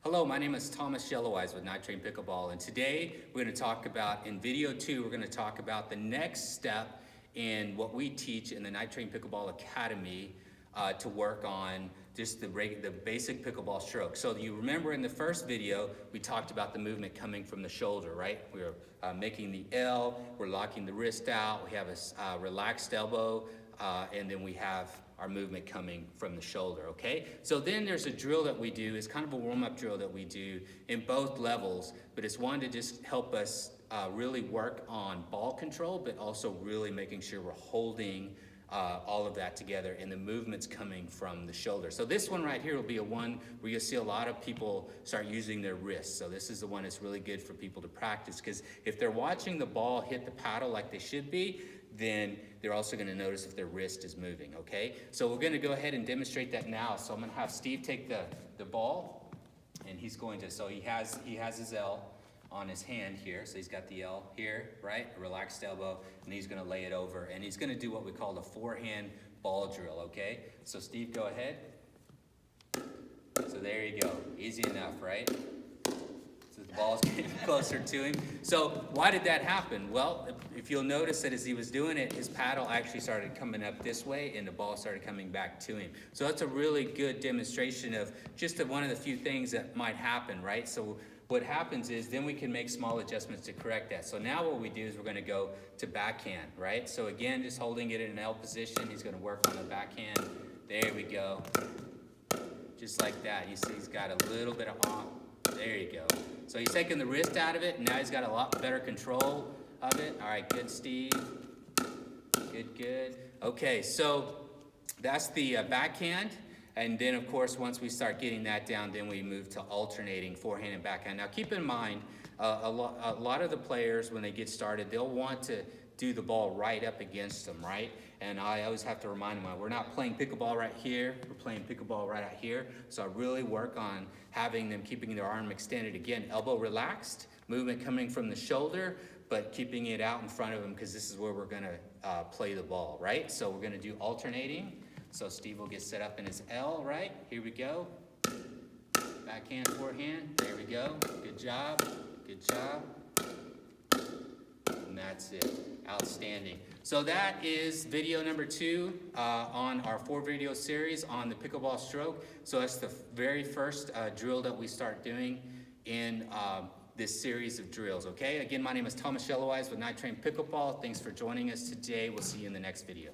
Hello, my name is Thomas Yelloweyes with Night Train Pickleball, and today we're going to talk about, in video 2, we're going to talk about the next step in what we teach in the Night Train Pickleball Academy to work on just the basic pickleball stroke. So you remember in the first video, we talked about the movement coming from the shoulder, right? We're making the L, we're locking the wrist out, we have a relaxed elbow, and then we have our movement coming from the shoulder, okay? So then there's a drill that we do, it's kind of a warm-up drill that we do in both levels, but it's one to just help us really work on ball control, but also really making sure we're holding all of that together and the movement's coming from the shoulder. So this one right here will be a one where you'll see a lot of people start using their wrists. So this is the one that's really good for people to practice, because if they're watching the ball hit the paddle like they should be, then they're also going to notice if their wrist is moving, okay? So we're going to go ahead and demonstrate that now. So I'm going to have Steve take the ball, and he's going to, so he has his L on his hand here, so he's got the L here, right? A relaxed elbow, and he's going to lay it over, and he's going to do what we call the forehand ball drill, okay? So Steve, go ahead. So there you go, easy enough, right? So the ball's getting closer to him. So why did that happen? Well, if you'll notice that as he was doing it, his paddle actually started coming up this way and the ball started coming back to him. So that's a really good demonstration of just one of the few things that might happen, right? So what happens is then we can make small adjustments to correct that. So now what we do is we're going to go to backhand, right? So again, just holding it in an L position, he's going to work on the backhand. There we go. Just like that. You see he's got a little bit of off. There you go. So he's taking the wrist out of it, and now he's got a lot better control of it. All right, good, Steve. Good. Okay, so that's the backhand. And then, of course, once we start getting that down, then we move to alternating forehand and backhand. Now, keep in mind, a lot of the players, when they get started, they'll want to do the ball right up against them, right? And I always have to remind them, we're not playing pickleball right here, we're playing pickleball right out here. So I really work on having them keeping their arm extended. Again, elbow relaxed, movement coming from the shoulder, but keeping it out in front of them, because this is where we're gonna play the ball, right? So we're gonna do alternating. So Steve will get set up in his L, right? Here we go. Backhand, forehand, there we go. Good job. And that's it. Outstanding. So that is video number 2 on our 4-video series on the pickleball stroke. So that's the very first drill that we start doing in this series of drills, okay? Again, my name is Thomas Yelloweyes with Night Train Pickleball. Thanks for joining us today. We'll see you in the next video.